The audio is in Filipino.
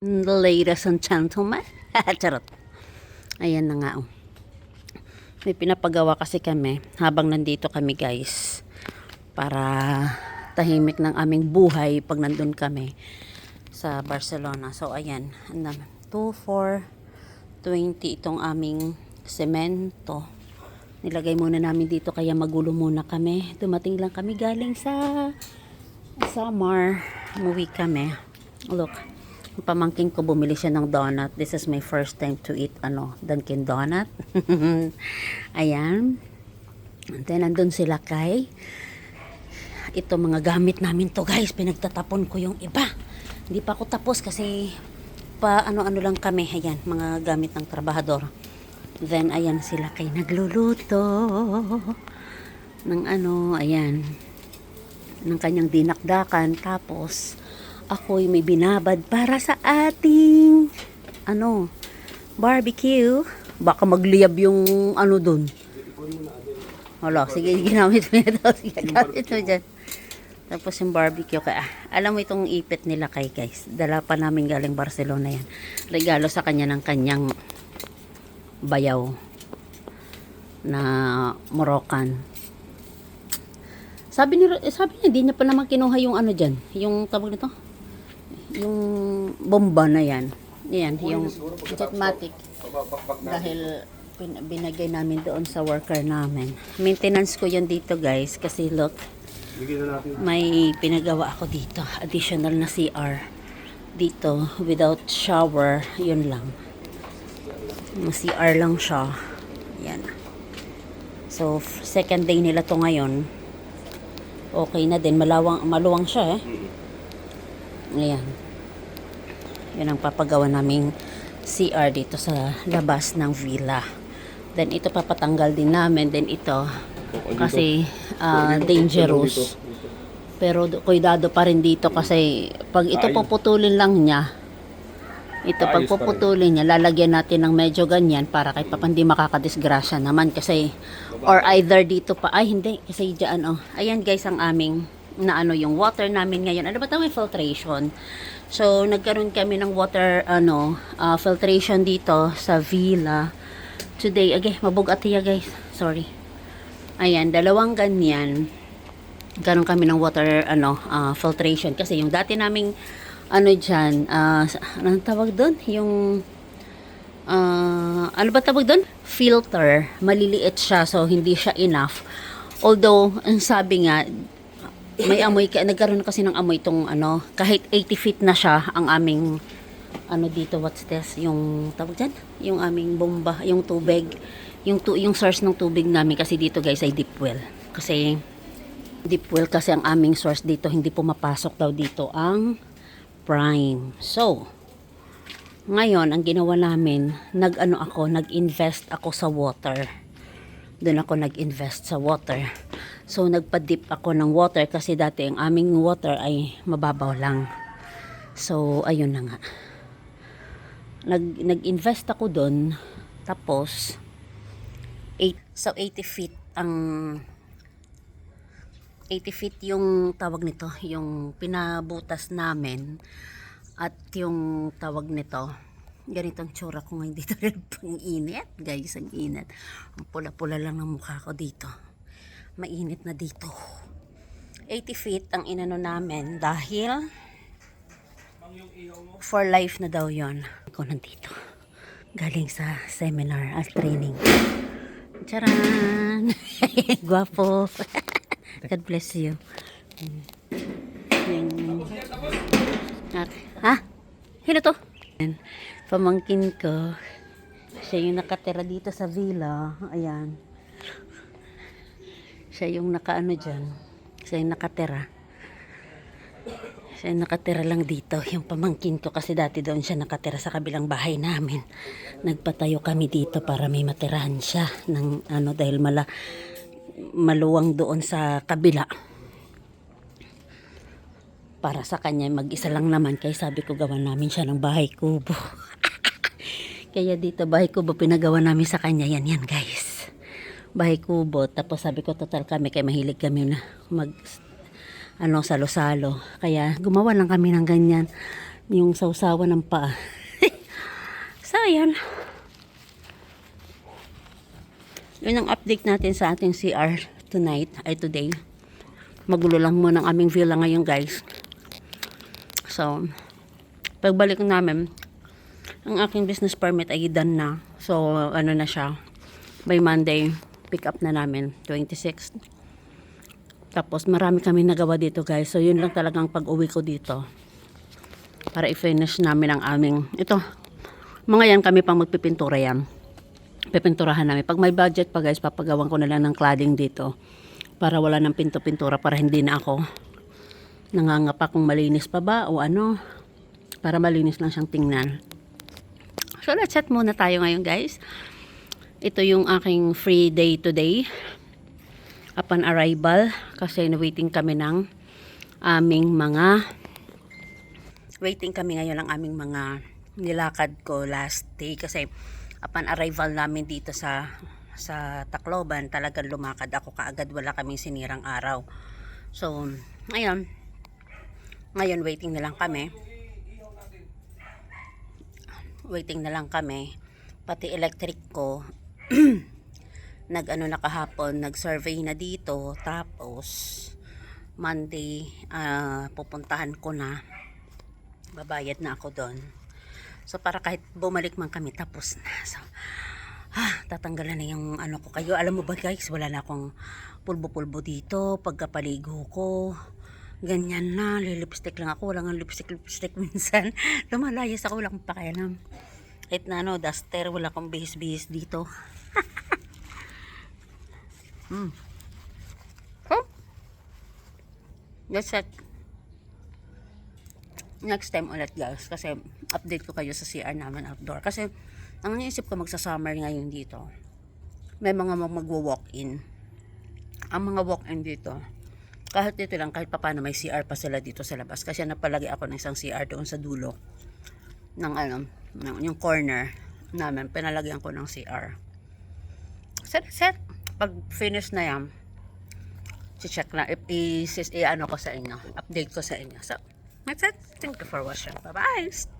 Ladies and gentlemen. Charot. Ayan na nga. May pinapagawa kasi kami habang nandito kami, guys. Para tahimik ng aming buhay pag nandun kami sa Barcelona. So, ayan. 2,420 itong aming semento. Nilagay muna namin dito kaya magulo muna kami. Dumating lang kami galing sa Samar. Umuwi kami. Look. Pamangkin ko bumili siya ng donut. This is my first time to eat Dunkin Donut. Ayan. And then nandun sila kay ito mga gamit namin to, guys. Pinagtatapon ko yung iba. Hindi pa ako tapos kasi pa ano lang kami. Ayan, mga gamit ng trabahador. Then ayan sila kay nagluluto ng ayan, ng kanyang dinakdakan. Tapos ako'y may binabad para sa ating barbecue. Baka magliyab yung dun. Wala, sige, ginamit mo ito. Sige, gamit mo dyan. Tapos yung barbecue. Kaya, alam mo itong ipit nila kay, guys. Dala pa namin galing Barcelona yan. Regalo sa kanya ng kanyang bayaw na Moroccan. Sabi niya, hindi niya pa naman kinuha yung dyan. Yung tawag nito? Yung bomba na yan. Yan, yung Jetmatic. Dahil binagay namin doon sa worker namin. Maintenance ko yan dito, guys. Kasi look, may pinagawa ako dito. Additional na CR. Dito, without shower. Yun lang. CR lang siya. Yan. So, second day nila to ngayon. Okay na din. Maluwang siya Ayan. Yan ang papagawa naming CR dito sa labas ng villa. Then ito papatanggal din namin. Then ito kasi dangerous. Pero kuidado pa rin dito kasi pag ito puputulin lang niya, pag puputulin niya, lalagyan natin ng medyo ganyan para kahit pa hindi makakadisgrasya naman kasi or either dito pa, hindi kasi dyan ayan, guys, ang aming yung water namin ngayon. Ano ba ito? May filtration. So, nagkaroon kami ng water, filtration dito sa villa. Today, mabugat iya, guys. Sorry. Ayan, dalawang ganyan. Nagkaroon kami ng water, filtration. Kasi yung dati naming, dyan, anong tawag doon? Yung, ano ba tawag doon? Filter. Maliliit siya, so hindi siya enough. Although, ang sabi nga, may amoy, nagkaroon kasi ng amoy itong kahit 80 feet na siya ang aming dito, what's this, yung tawag dyan, yung aming bomba, yung tubig, yung source ng tubig namin kasi dito, guys, ay deep well kasi ang aming source dito, hindi pumapasok daw dito ang prime. So ngayon ang ginawa namin, nag-invest ako sa water. Doon ako nag-invest sa water. So, nagpa-dip ako ng water kasi dati ang aming water ay mababaw lang. So, ayun na nga. Nag-invest ako doon. Tapos, 80 feet ang 80 feet yung tawag nito, yung pinabutas namin. At yung tawag nito, ganitong tsura ko ngayon dito. Ang init, guys, ang init. Ang pula-pula lang ng mukha ko dito. Mainit na dito. 80 feet ang inano namin dahil for life na daw yon. Ako nandito. Galing sa seminar at training. Charan! Guwapo! God bless you. Ha? Sino to? Pamangkin ko. Siya yung nakatira dito sa villa. Ayan. Siya yung dyan. Siya yung nakatira. Siya yung nakatira lang dito. Yung pamangkin ko kasi dati doon siya nakatira sa kabilang bahay namin. Nagpatayo kami dito para may matirahan siya ng dahil maluwang doon sa kabila. Para sa kanya mag-isa lang naman kaya sabi ko gawa namin siya ng bahay kubo. Kaya dito bahay kubo pinagawa namin sa kanya. Yan guys. Bahay kubo. Tapos sabi ko total kami kaya mahilig kami na mag salo-salo. Kaya gumawa lang kami ng ganyan. Yung sausawan ng paa. So, ayan. Yun ang update natin sa ating CR tonight, ay today. Magulo lang muna ang aming villa ngayon, guys. So, pagbalik namin, ang aking business permit ay done na. So, ano na siya, by Monday, pick up na namin, 26th. Tapos, marami kami nagawa dito, guys. So, yun lang talagang pag-uwi ko dito. Para i-finish namin ang aming, ito, mga yan kami pang magpipintura yan. Pipinturahan namin. Pag may budget pa, guys, papagawan ko na lang ng cladding dito. Para wala ng pinto-pintura, para hindi na ako nangangapa kung malinis pa ba o ano. Para malinis lang siyang tingnan. So, let's set muna tayo ngayon, guys. Ito yung aking free day today. Upon arrival. Kasi waiting kami ng aming mga... Waiting kami ngayon ng aming mga nilakad ko last day. Kasi upon arrival namin dito sa Tacloban, talagang lumakad ako kaagad. Wala kaming sinirang araw. So, ngayon waiting na lang kami. Waiting na lang kami. Pati electric ko nag-ano na kahapon, nag-survey na dito. Tapos Monday pupuntahan ko na. Babayad na ako doon. So para kahit bumalik man kami tapos na. So tatanggalan na yung ano ko kayo. Alam mo ba, guys, wala na akong pulbo-pulbo dito. Pagkapaligo ko, ganyan na, lipstick lang ako. Wala nga lipstick minsan. Lumalayas ako, wala akong pakialam. Kahit na ano, duster, wala akong bihis-bihis dito. Oh. That's it. Next time ulit, guys, kasi update ko kayo sa CR namin outdoor. Kasi ang naisip ko magsa-summer ngayon dito, may mga magwo-walk-in. Ang mga walk-in dito, kahit dito lang, kahit paano may CR pa sila dito sa labas. Kasi napalagi ako ng isang CR doon sa dulo ng yung corner namin, pinalagyan ko ng CR. Set. Pag finish na yan, check na, ano ko sa inyo, update ko sa inyo. So, that's it. Thank you for watching. Bye-bye.